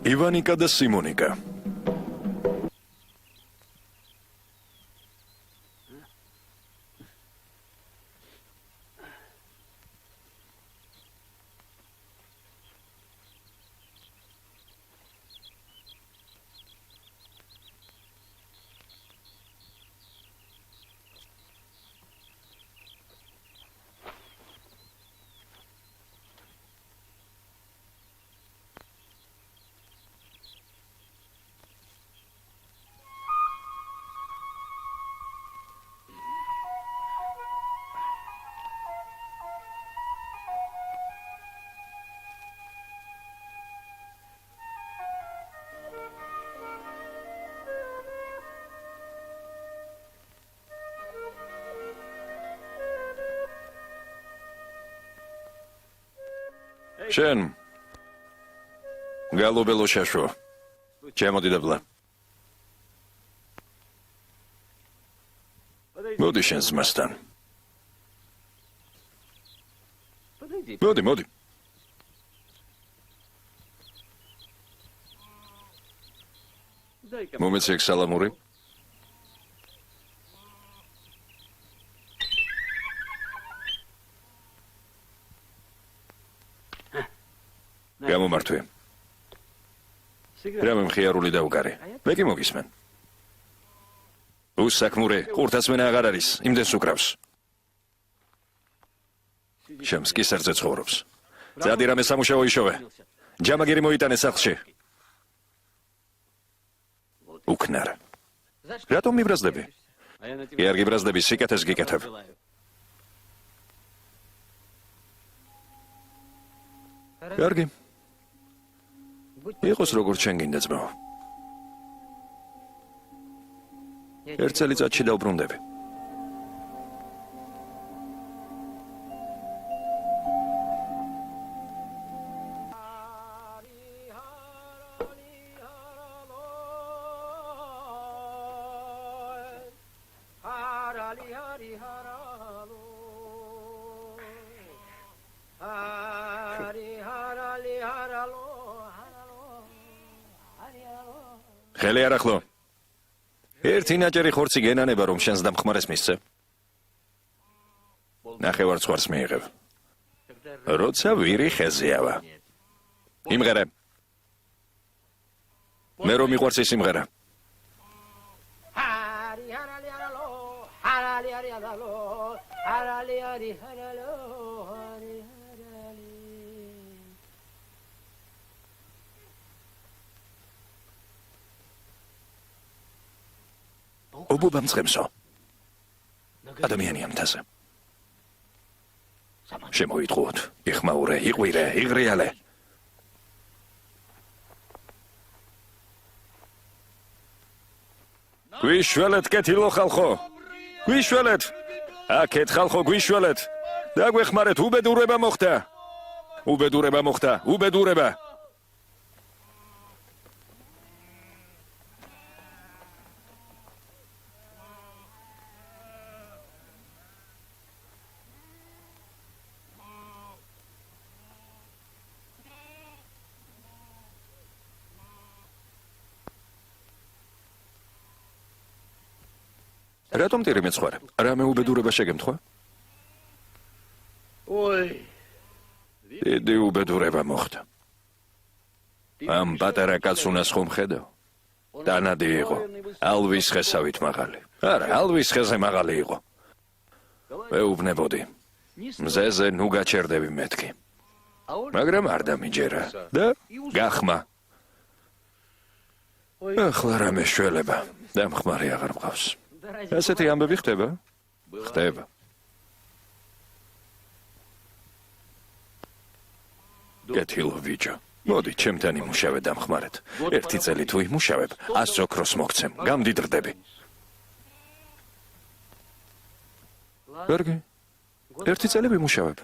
ივანიკა და სიმონიკა. შენ გალობელო შაშო ჩემოდი და ბლა მოდი შენ ძმასთან მოდი მომეცე ეგ სალამური გამომართვე. რა მომხიარული დაუგარე. მე კი მოგისმენ. უსაქმურე, ყურთასმენა აღარ არის, იმდენს უკრავს. შემს კი სერზე ცხოვრობს. ძადი რამე სამუშაო იშოვე. ჯამაგირი მოიტანე სახლში. უკნარ. რატომ მიბრაზდები? კი არ გიბრაზდები, სიკეთეს გიკეთებ. კარგი. იყოს როგორც შენ გინდა ძმაო. ერთ წელიწადში დავბრუნდები. ხელი არ ახლო. ერთი ნაჭერი ხორცი გენანება რომ შენს დამხმარეს მისცე. ნახევარ ცხვარს მიიღებ. როცა ვირი ხეზეავა. იმღერე. მე რომ მიყვარს ის იმღერა. ობობა მწყემსო. ადამიანია მთაზე. შემოიტყუოთ, იხმაურე, იყვირე, იღრიალე. გვიშველეთ კეთილო ხალხო. გვიშველეთ. აქეთ ხალხო გვიშველეთ. დაგვეხმარეთ, უბედურება მოხდა. უბედურება. რატომ ტირი მეცხვარე? რამე უბედურება შეგემთხვა? დიდი უბედურება მოხდა. ამ პატარა კაცს უნას ხომ ხედავ? დანადი იყო. ალვის ხესავით მაღალი. არა, ალვის ხეზე მაღალი იყო. მეუბნებოდი. მზეზე ნუ გაჩერდები მეთქი. მაგრამ არ დამიჯერა და გახმა. ახლა რამე შველება. დამხმარე აღარ მყავს. ასეთი ამბები ხდება? ხდება. კეთილო ვიჯო. მოდი, ჩემთან იმუშავე დამხმარეთ. ერთი წელი თუ იმუშავებ, 100 ოქროს მოგცემ. გამდიდრდები. კარგი. ერთი წელი ვიმუშავებ.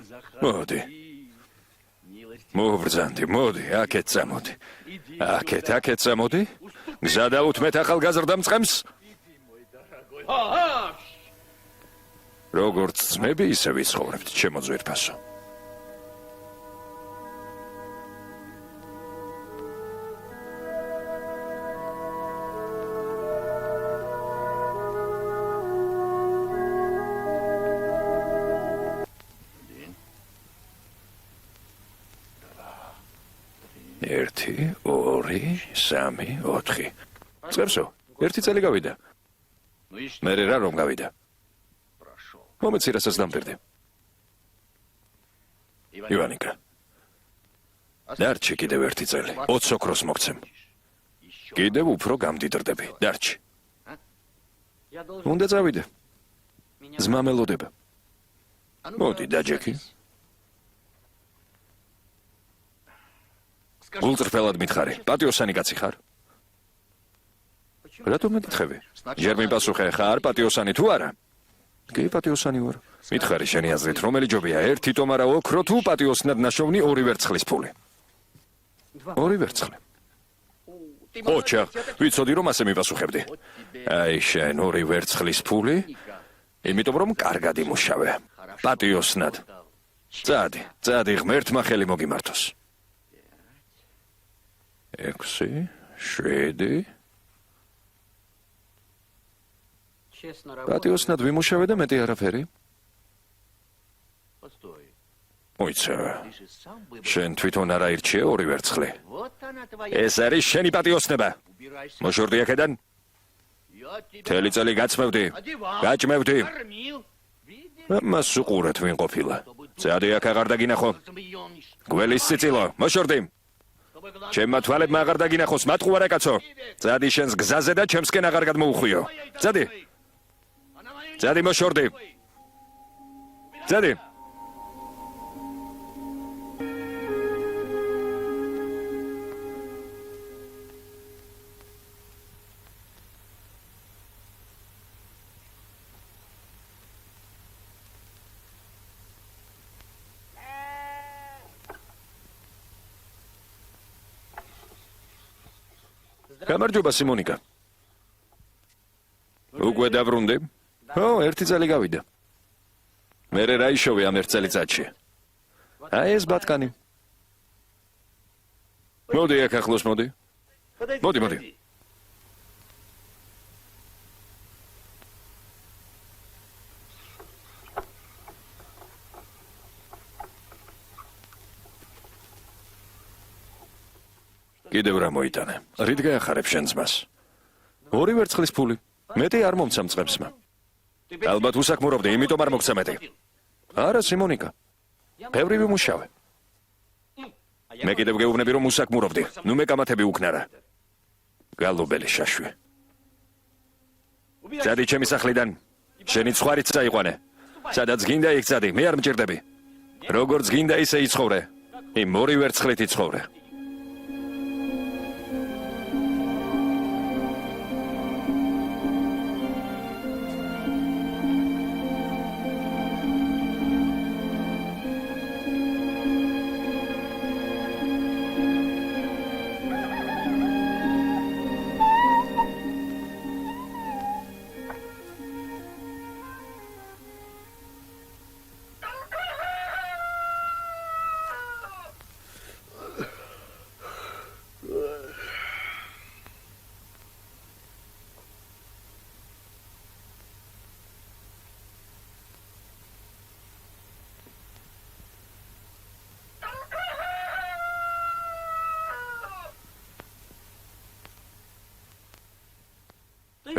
მოდი. მოვბრძანდი, მოდი, აქეთ წამოდი. აქეთ წამოდი. გზა დაუთმეთ ახალგაზრდა მწყემს. როგორც ძმები, ისე ვიცხოვრებთ, ჩემო ძვირფასო. 1 2 3 4 წევსო ერთი წელი გავიდა მე რა რომ გავიდა მომეცი რასაც დამპირდი ივანიკა დარჩი კიდევ ერთი წელი 20 ოქროს მოგცემ კიდევ უფრო გამდიდრდები დარჩი უნდა წავიდე ძმა მელოდება მოდი დაჯექი გულწრფელად მითხარი პატიოსანი კაცი ხარ რატომ მეკითხები ჯერ მიპასუხე ხარ პატიოსანი თუ არა კი პატიოსანი ვარ მითხარი შენი აზრით რომელი ჯობია ერთი ტომარა ოქრო თუ პატიოსნად ნაშოვნი 2 ვერცხლის ფული 2 ვერცხლი ოჩა ვიცოდი რომ ასე მიპასუხებდი აი შენ 2 ვერცხლის ფული იმიტომ რომ კარგად იმუშავე პატიოსნად წადი ღმერთმა ხელი მოგიმართოს 6 7 პატიოსნად ვიმუშავე და მეტი არაფერი მოიცა შენ თვითონ არ აირჩიე 2 ვერცხლი ეს არის შენი პატიოსნება მოშორდი აქედან მთელი წელი გაჭმევდი მას უყურეთ ვინ ყოფილა წადი აქ აღარ დაგინახო გველის წიწილო მოშორდი ჩემმა თვალებმა აღარ დაგინახოს მატყუარა კაცო წადი შენს გზაზე და ჩემსკენ აღარ გადმოუხვიო წადი მოშორდი წადი გამარჯობა სიმონიკა უკვე დაბრუნდი ო ერთი წელი გავიდა მე რა იშოვე ამ ერთ წელიწადში აი ეს ბატკანი მოდი აქ ახლოს მოდი კიდევ რა მოიტანე რით გაახარებ შენ ძმას 2 ვერცხლის ფული მეტი არ მომცა მწყებსმა ალბათ უსაქმურობდი იმიტომ არ მოგცა მეტი არა სიმონიკა ბევრი ვიმუშავე მე კიდევ გეუბნები რომ უსაქმურობდი ნუ მეკამათები უკნარა გალობელი შაშვი წადი ჩემი სახლიდან შენი ცხვარიც წაიყვანე სადაც გინდა იქ წადი მე არ მჭირდები როგორც გინდა ისე იცხოვრე იმ 2 ვერცხლით იცხოვრე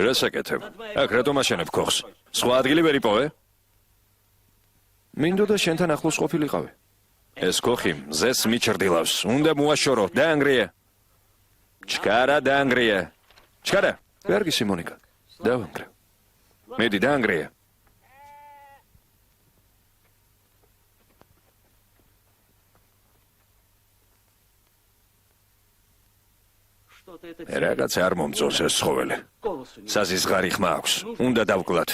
რა საკეთებ? აქ რატომ აშენებ ქოხს? სხვა ადგილი ვერ იპოვე? მინდოდა შენთან ახლოს ყოფილიყავი. ეს ქოხი მზეს მიჩრდილავს. უნდა მოაშორო, დაანგრია. ჩქარა დაანგრია. ჩქარა. კარგი სიმონიკა. დავანგრე. მედი დაანგრია. რაღაც არ მომწონს ეს ცხოველი. საზისღარი ხმა აქვს. უნდა დავკლათ.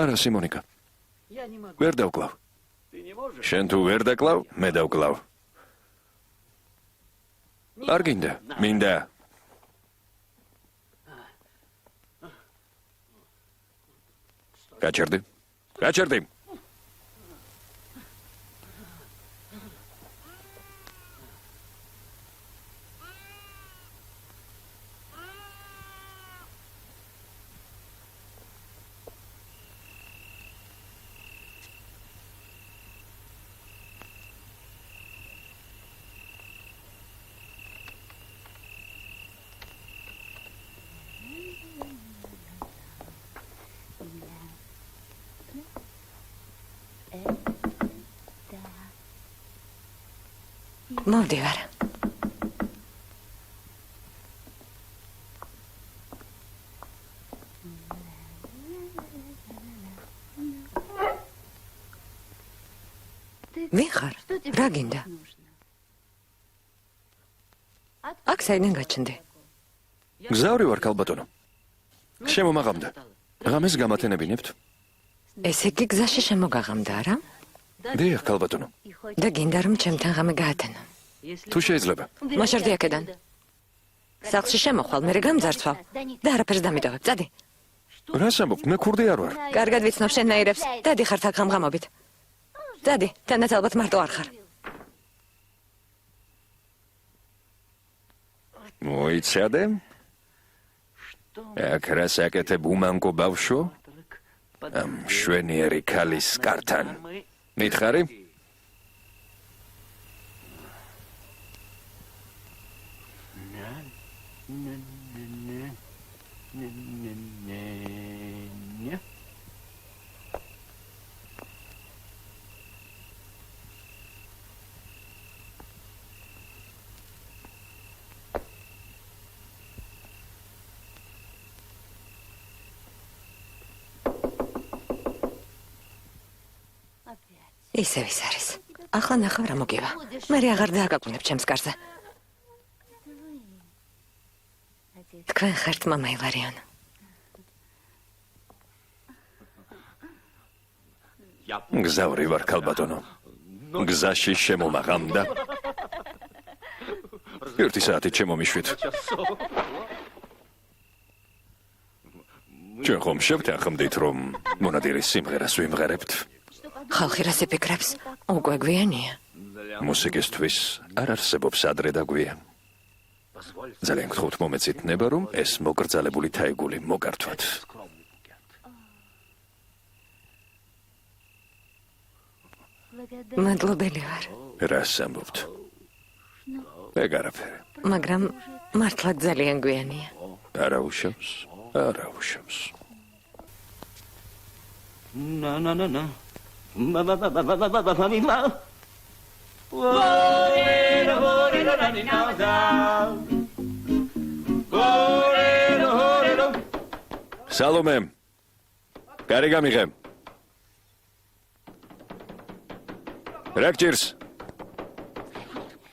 არა სიმონიკა. ვერ დავკლავ. შენ თუ ვერ დაკლავ, მე დავკლავ. არ გინდა, მინდა. გაჩერდი. გაჩერდი. მოვდივარ. ვიხარ? რა გინდა? აქ საიდან გაჩნდი? გზავრი ვარ ქალბატონო. შემომაღამდა. ღამეს გამათენებინებთ? ესე იგი გზაში შემოგაღამდა, არა? დიახ, ქალბატონო. და გინდა რომ ჩემთან ღამე გაათენო. თუ შეიძლება. მოშორდი აქედან. სახლში შემოხვალ, მე გამძარცვალ და არაფერს დამიტოვებ. წადი. რას ამბობთ? მე ქურდი არ ვარ. კარგად ვიცნობ შენნაირებს. დადი ხართ აქ ღამღამობით. წადი, თანაც ალბათ მარტო არ ხარ. მოიცადე? აქ რას აკეთებ უმანკო ბავშვო? ამ შვენიერი ქალის კართან. მითხარი? ისევ ის არის. ახლა ნახავ რა მოგივა. მე აღარ დააგაგუნებ ჩემს კარზე. თქვენ ხართ მამა ილარიონ. გზავრი ვარ ქალბატონო. გზაში შემომაღამდა. ერთი საათით შემომიშვით. ჩვენ ხომ შევთანხმდით რომ მონადირის სიმღერას ვიმღერებთ. ხალხი რას იფიქრებს? უკვე გვიანია. მუსიკისთვის არ არსებობს ადრე და გვიან. ძალიან გთხოვთ მომეცით ნება რომ ეს მოგრძალებული თაიგული მოგართვათ. მადლობელი ვარ. რას ამბობთ? ეგ არაფერი. მაგრამ მართლა ძალიან გვიანია. არა უშავს, არა უშავს. Na. სალომე. კარი გამიღე. რა გჭირს?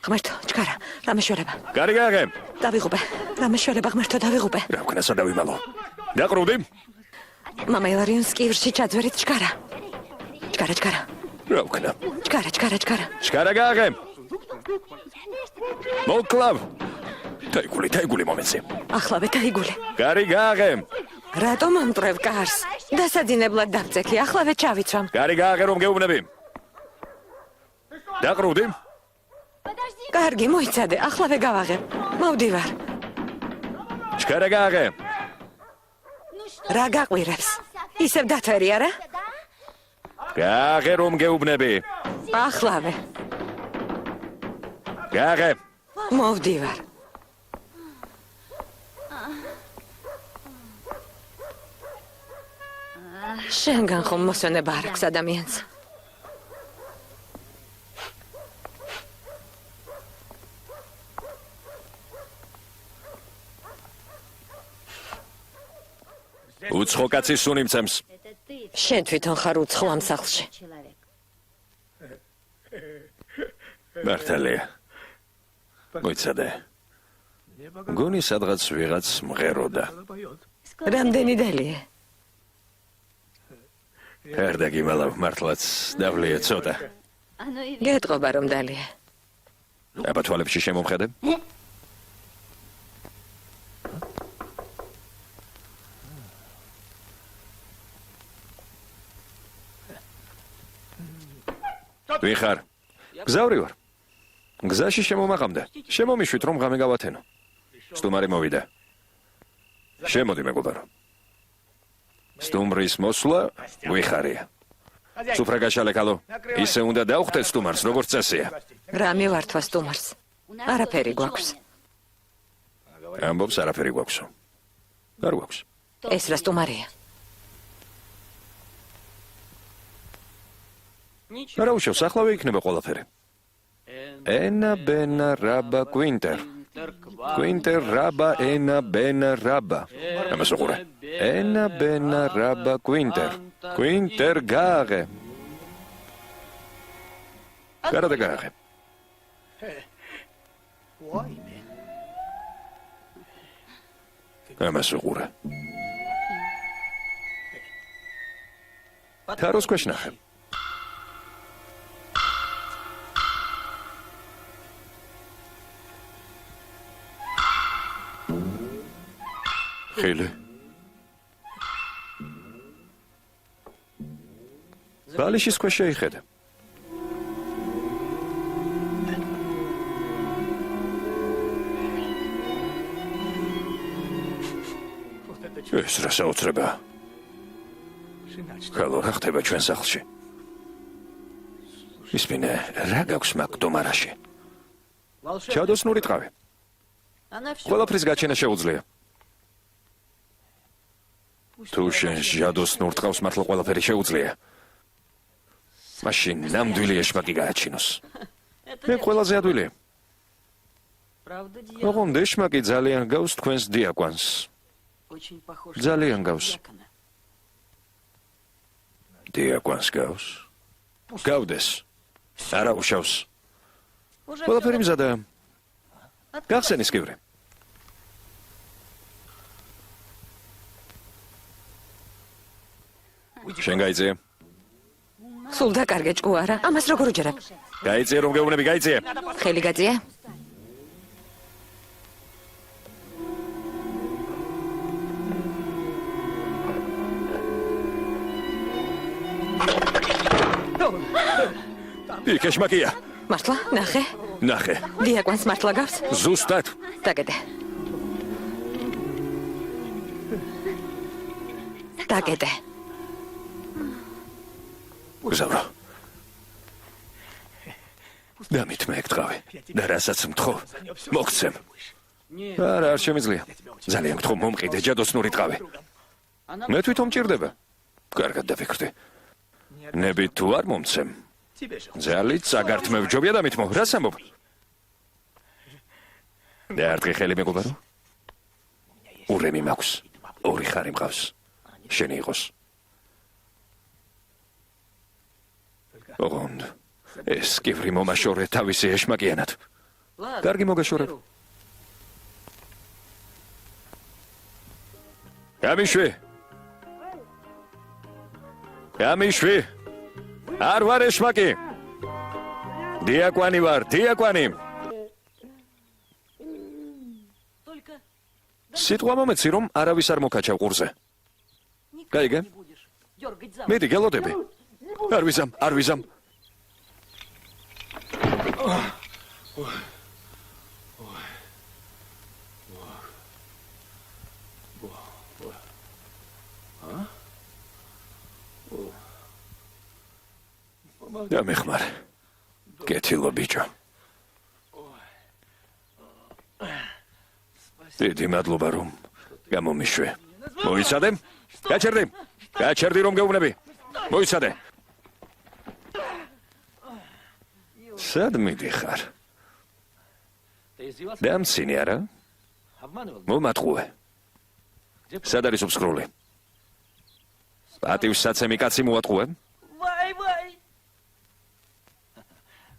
ღმერთო, ჩქარა, რა მეშორება? კარი გააღე. დავიღუპე. რა მეშორება ღმერთო, დავიღუპე. რა ვქნა სადავიმალო? დაყრუდი? მამა ილარიონს კივრში ჩაძვერით ჩქარა. ჩქარა. რა ვქნა? ჩქარა. ჩქარა გააღე. მოკლავ. თაიგული მომეცი. ახლავე თაიგული. კარი გააღე. რატომ ამტრევ კარს? დასაძინებლად დავწექი, ახლავე ჩავიცვამ. კარი გააღე რომ გეუბნები. დაყრუდი? კარგი, მოიცადე, ახლავე გავაღებ. მოვდივარ. ჩქარა გააღე. რა გაყვირებს? ისევ დათვერი არა? გააღე რომ გეუბნები. ახლავე. გააღე. მოვდივარ. შენგან ხომ მოსვენება არ აქვს ადამიანს? უცხო კაცი სუნიმცემს. შენ თვითონ ხარ უცხო ამ სახლში. მართალია. მოიცადე. გონი სადღაც ვიღაც მღეროდა. რამდენი დალია? არ დაგიმალავ მართლაც დავლია ცოტა. გეტყობა რომ დალია. აბა თვალებში შემომხედე. ვიხარ? გზავრი ვარ. გზაში შემომაღამდა. შემომიშვით რომ ღამე გავათენო. სტუმარი მოვიდა. შემოდი მეგობარო. სტუმრის მოსვლა ვიხარია. სუფრა გაშალე ქალო. ისე უნდა დავხვდეთ სტუმარს როგორც წესია. რა მივართვა სტუმარს? არაფერი გვაქვს. ამბობს არაფერი გვაქვსო. არ გვაქვს. ეს რა სტუმარია? არა უშავს, ახლავე იქნება ყველაფერი. ენა ბენა რაბა კვინტერ. კვინტერ რაბა ენა ბენა რაბა. ამას უყურე. ენა ბენა რაბა კვინტერ. კვინტერ გააღე. გარდა გააღე. ამას უყურე. თაროს ქვეშ ნახე. ხილი. ბალიშის ქვეშ შეიხედა. ეს რა საოცრებაა. ხალო რა ხდება ჩვენ სახლში? ისმინე, რა გაქვს მაგ დომარაში? ჩადოსნური ტყავი. ყველაფრის გაჩენა შეუძლია. თუ შენ ჯადოსნურ ტყავს მართლა ყველაფერი შეუძლია. მაშინ ნამდვილი ეშმაკი გააჩინოს. მე ყველაზე ადვილია. ოღონდ ეშმაკი ძალიან გავს თქვენს დიაკვანს. ძალიან გავს. დიაკვანს გავს. გავდეს. არა უშავს. ყველაფერი მზადაა. გახსენის კივრი. შენ გაიწიე. სულ დაკარგე ჭკუ არა? ამას როგორ უჯერებ? გაიწიე რომ გეუბნები, გაიწიე. ხელი გაძიე? იქ ეშმაკია. მართლა? ნახე. ნახე. დიაკვანს მართლა გავს? ზუსტად. დაგედე. დაგედე. გზავრო. დამით მე ეკტყავი. და რასაც მთხოვ, მოგცემ. არა, არ შემიძლია. ძალიან გთხოვ, მომყიდე ჯადოსნური ტყავი. მე თვითონ მჭირდება. კარგად დავიქრდი. ნებით თუ არ მომცემ. ძალით საგართმევ-ჯობია და მithmo, რას ამბობ? და არტყი ხელი მეგობარო? ურემი მაქვს. ორი ხარი მყავს. შენი იყოს. ოღონდ ეს კივრი მომაშორე თავისი ეშმაკიანად. კარგი მოგაშორებ. გამიშვი. გამიშვი. არ ვარ ეშმაკი. დიაკვანი ვარ, დიაკვანი. სიტყვა მომეცი რომ არავის არ მოკაჩავ ყურზე. გაიგე? მეტი გელოდები. არ ვიზამ. დამეხმარ. კეთილო ბიჭო. დიდი მადლობა რომ გამომიშვე. მოიცადე? გაჩერდი რომ გეუბნები. მოიცადე. სად მიდიხარ? დამცინი არა? მომატყუე. სად არის უბსკრული? პატივსაცემი კაცი მოატყუე?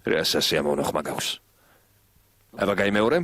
რასა სიამოვნო ხმა გაქვს? აბა გაიმეორე?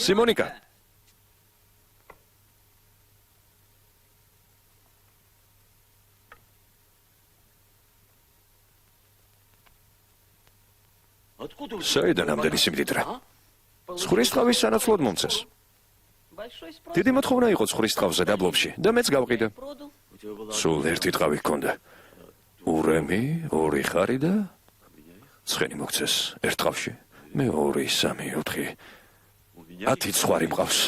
სიმონიკა. საიდან ამდენი სიმდიდრე? ცხრის ტყავის სანაცვლოდ მომცეს. დიდი მოთხოვნა იყო ცხრის ტყავზე დაბლობში და მეც გავყიდე. სულ ერთი ტყავი ჰქონდა. ურემი, 2 ხარი და ცხენი მოგცეს ერთ ხავში. მე 2, 3, 4. 10 ხვარი მყავს.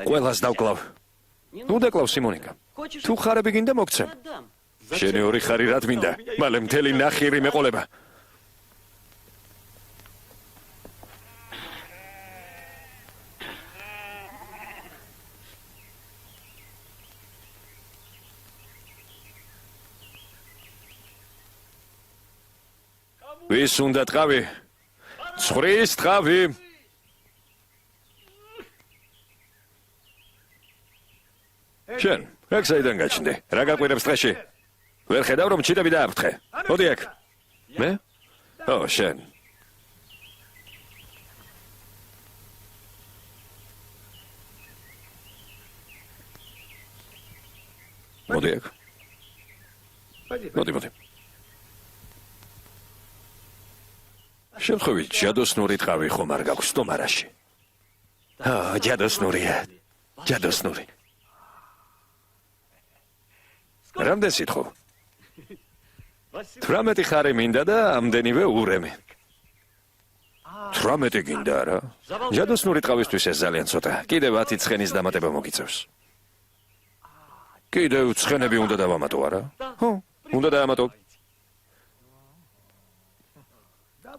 ყველას დავკლავ. ნუ დაკლავ სიმონიკა. თუ ხარები გინდა მოგცემ. შენი 2 ხარი რა მინდა? მალე მთელი ნახირი მეყოლება. ვის უნდა ტყავი? ცხრის ტყავი. შენ, აქ საიდან გაჩნდი? რა გაყვირებს დღეში? ვერ ხედავ რომ ჩიტები დააფრთხე. მოდი აქ. მე? ო, შენ. მოდი აქ. მოდი. შემთხვევით ჯადოსნური ტყავი ხომ არ გაქვს სტომარაში? ჯადოსნურია. ჯადოსნური. რამდენ სიტყვა? 18 ხარი მინდა და ამდენივე ურემი. 18 გინდა რა? ჯადოსნური ტყავისთვის ეს ძალიან ცოტა. კიდევ 10 ცხენის დამატება მოგიწევს. კიდევ ცხენები უნდა დავამატო არა? ხო, უნდა დაამატო.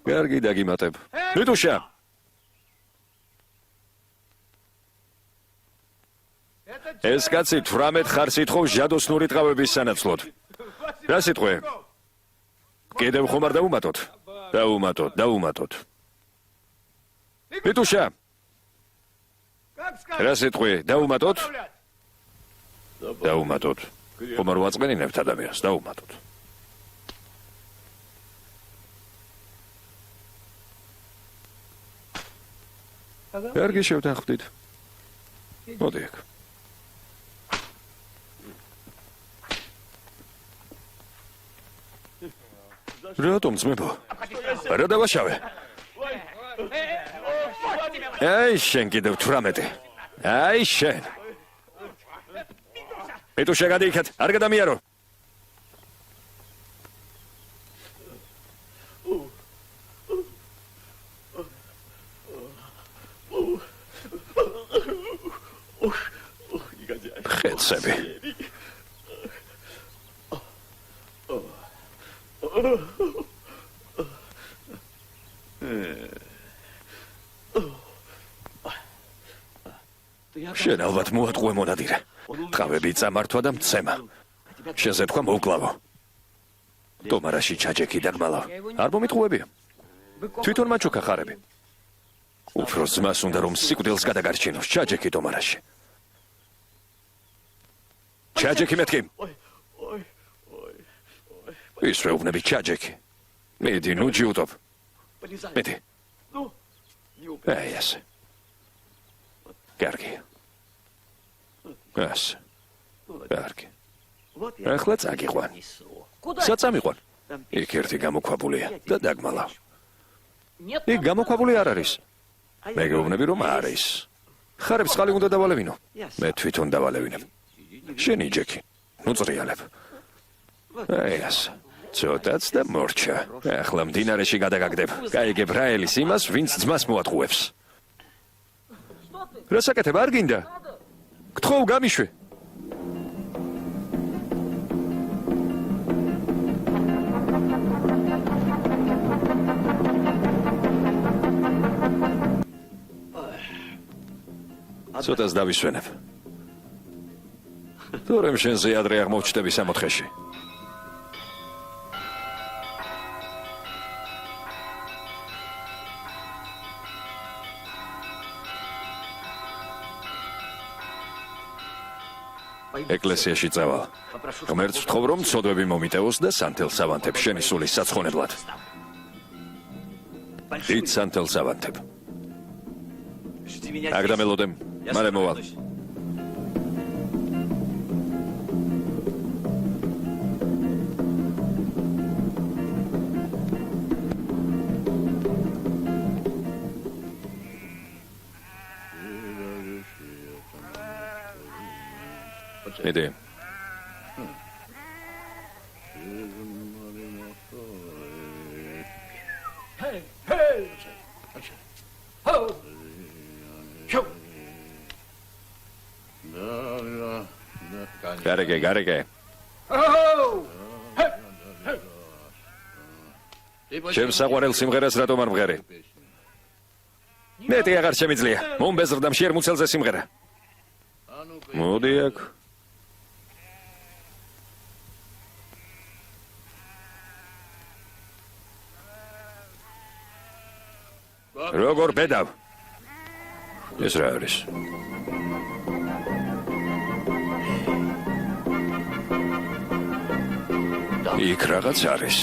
კარგი დაგიმატებ. ნიტუშა. ეს კაცი 18 ხარს ითხოვს ჯადოსნური ტყავების სანაცვლოდ. რა სიტყვე? კიდევ ხომ არ დაუმატოთ? დაუმატოთ. ნიტუშა. რა სიტყვე? დაუმატოთ? დაუმატოთ. ხომ არ ვაწყენინებთ ადამიანს, დაუმატოთ. კარგი შევთანხმდით. მოდი აქ. რატომ ძმებო? რა დავაშავე? აი შენ კიდევ 18. აი შენ. ეტო შეგადიქეთ, არ გადამიარო. ხეცები. შენ ალბათ მოატყუე მონადირე. ტყავები წამართვა და მცემა. შენზე თქვა მოვკლავო. დომარაში ჩაჯექი დაგმალავ. არ მომიტყუებია. თვითონ მაჩუქა ხარები. უფრო ძმას უნდა რომ სიკვდილს გადაგარჩინოს. ჩაჯექი დომარაში. ჩაჯექი მეთქი. ის ვეუბნები ჩაჯექი. მიდი, ნუ ჯიუტობ. მიდი. აი ასე. კარგი. ასე. კარგი. ახლა წაგიყვან. საწამიყვან. იქ ერთი გამოქვაბულია და დაგმალავ. იქ გამოქვაბული არ არის. მე გეუბნები რომ არის. ხარებს ხალი უნდა დავალევინო. მე თვითონ დავალევინებ. შენი ჯექი. ნუ წრიალებ. აი ასე. ცოტაც და მორჩა. ახლა მდინარეში გადაგაგდებ. გაიგებ რაელის იმას, ვინც ძმას მოატყუებს. რა საკეთებ არ გინდა? გთხოვ გამიშვი. ცოტას დავისვენებ. თორემ შენზე ადრე აღმოჩნდები სამოთხეში. ეკლესიაში წავალ. ღმერთს ვთხოვ რომ ცოდვები მომიტევოს და სანთელს ავანთებ შენი სულის საცხონებლად. დიდ სანთელს ავანთებ. აქ დამელოდემ, მალე მოვალ. მიდი. გარეგე. ჩემ საყვარელ სიმღერას რატომ არ მღერი? მეტი აღარ შემიძლია. მომბეზრდა მშიერ მუცელზე სიმღერა. მოდი აქ. როგორ ბედავ? ეს რა არის? იქ რაღაც არის.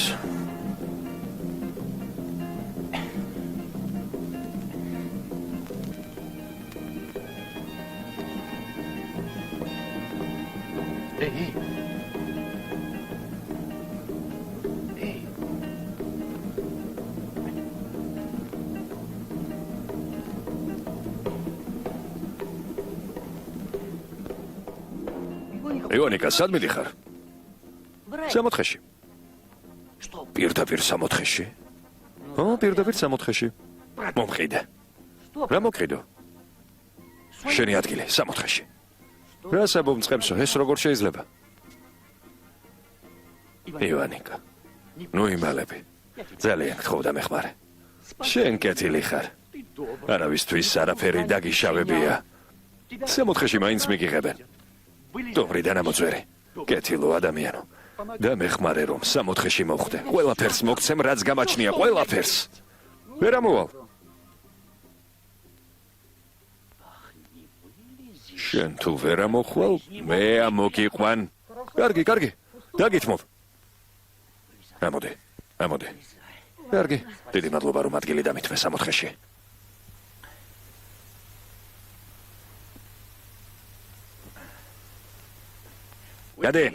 იონიკა, სად მიდიხარ? სამოთხეში. პირდაპირ სამოთხეში? პირდაპირ სამოთხეში. მომყიდე. რა მოკიდო? შენი ადგილი სამოთხეში. რა საბომწყებსო, ეს როგორ შეიძლება? იონიკა. ნუ იმალები. ძალიან გთხოვდა მეხმარე. შენ კეთილი ხარ. არავისთვის არაფერი დაგიშავებია. სამოთხეში მაინც მიგიღებენ. Dobri და ნამოწვერი. კეთილო ადამიანო. და მეხმარე რომ სამოთხეში მოხვდე. ყველაფერს მოგცემ, რაც გამაჩნია, ყველაფერს. ვერ ამოვალ. შენ თუ ვერ ამოხვალ, მე ამოგიყვან. კარგი. დაგითმობ. ამოდი. კარგი. დიდი მადლობა რომ ადგილი დამითმე სამოთხეში. გადი.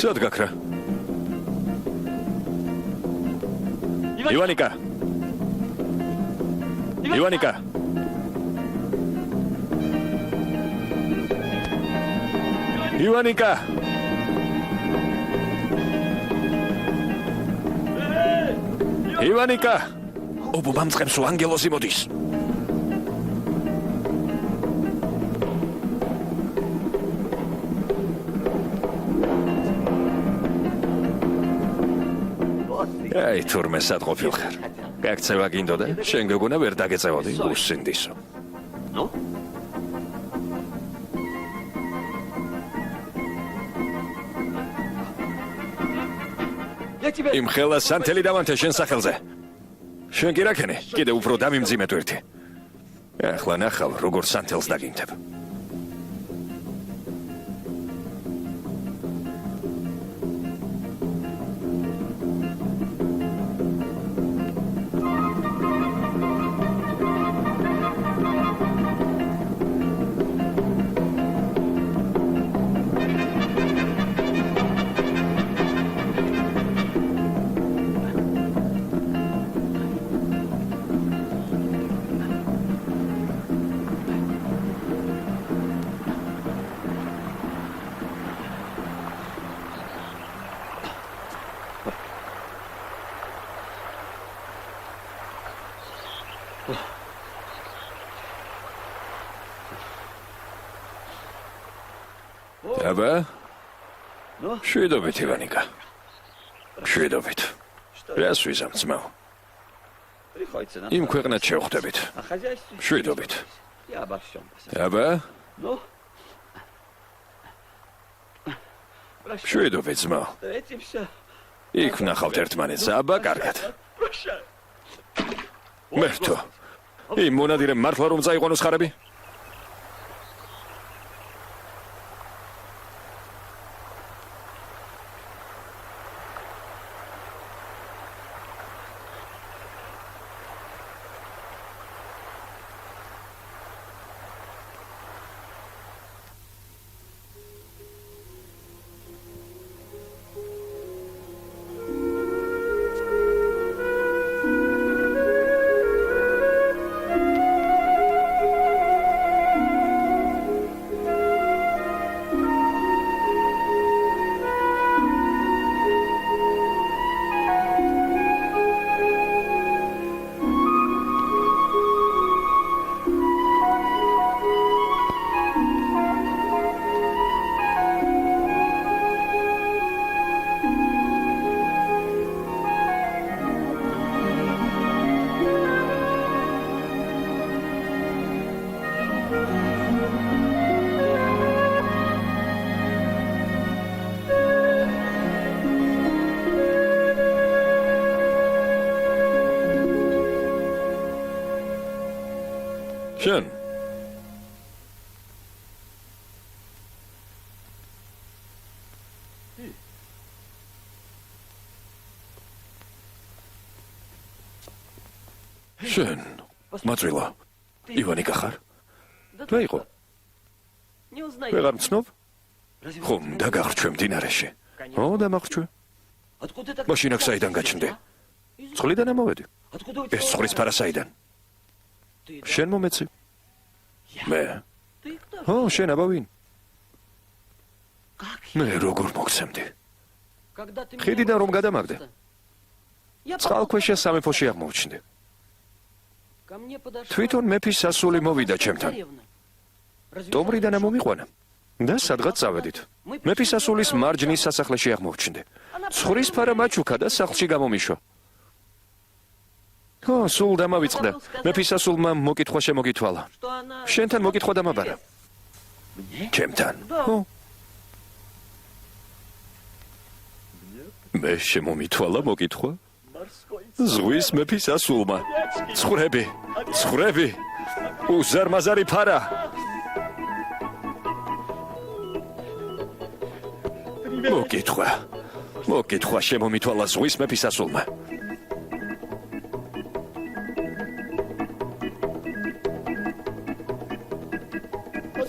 სად გაქრა? ივანიკა. ობო მამწყებს ანგელოზი მოდის. აი თურმე სად ყოფილხარ? გაქცევა გინდოდა? შენ გეგონა ვერ დაგეწევოდი უსინდისო. იმ ხელა სანთელი დავანთე შენ სახელზე. შენ კი რა ქენი? კიდე უფრო დამიმძიმე თვირთი. ახლა ნახავ როგორ სანთელს დაგინთებ. აბა? შვიდობით ივანიკა. შვიდობით. რას ვიზამ ძმაო? იმ ქვეყნად შევხვდებით. შვიდობით. აბა? შვიდობით ძმაო. იქ ვნახავთ ერთმანეთს. აბა, კარგად. მერტო. იმ მონადირემ მართლა რომ წაიყვანოს ხარები? შენ შენ მაწვილა ივანი გახარ რა იყო ვეღარ მცნობ ხომ დაგახრჩვე მდინარეში ო დამახრჩვე მაშინ აქ საიდან გაჩნდი წყლიდან ამოვედი ეს წყლის ფარა საიდან შენ მომეცი მე ო შენ აბა ვინ მე როგორ მოგცემდი ხიდიდან რომ გადამაგდე წყალქვეშა სამეფოში აღმოჩნდი თვითონ მეფის სასული მოვიდა ჩემთან დომრიდან ამომიყვანა და სადღაც წავედით მეფის სასულის მარჯნის სასახლეში აღმოჩნდი ცხრის ფარა მაჩუქა და სახლში გამომიშვა ო სულ დამავიწყდა მეფის სასულმა მოკითხვა შემოგითვალა შენთან მოკითხვა დამაბარა ჩემთან მე შემომითვალა მოკითხვა ზღვის მეფის სასულმა ცხვრები უზარმაზარი ფარა მოკითხვა შემომითვალა ზღვის მეფის სასულმა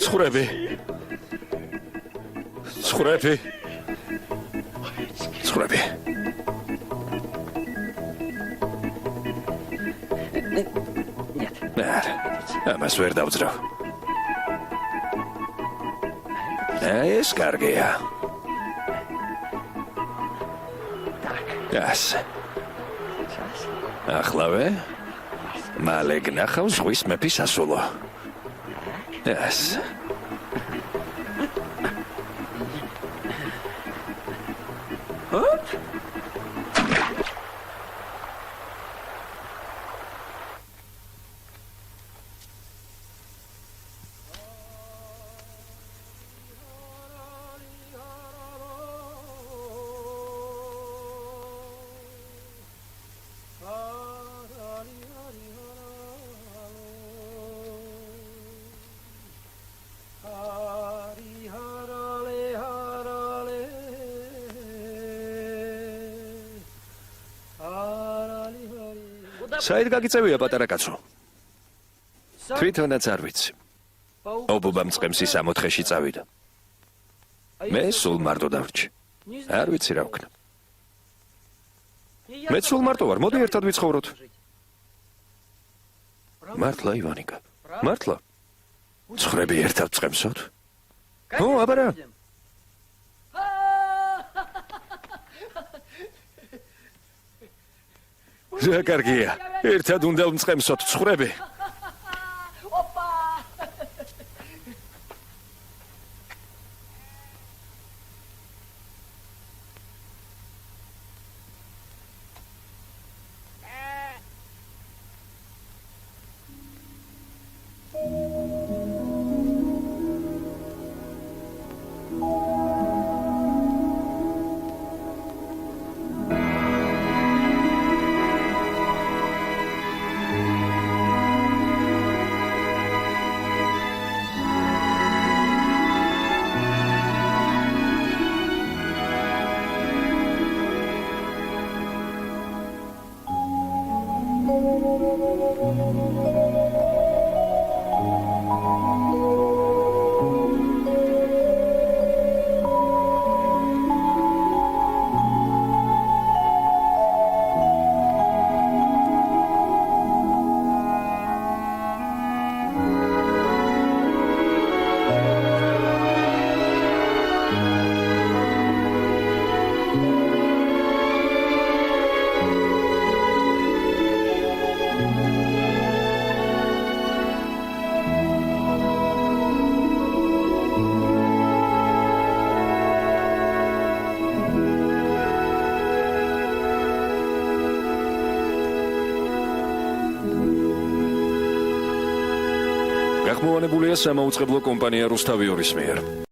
ცხვრები ამას ვერ დავძრავ ეს კარგია ასე ახლავე მალე გნახავ ზღვის მეფის სასულო ასე საით გაგიწევია პატარა კაცო თვითონაც არ ვიცი ობობა მწყემსი 64-ში წავიდა მე სულ მარტო დავრჩი არ ვიცი რა ვქნა მე სულ მარტო ვარ მოდი ერთად ვიცხოვროთ მართლა ივანიკა მართლა ცხვრები ერთად წემსოთ ო აბა რა რა კარგია ერთად უნდა ვმწყემსოთ ცხვრები გახმოვანებულია სამაუწყებლო კომპანია რუსთავიორის მიერ.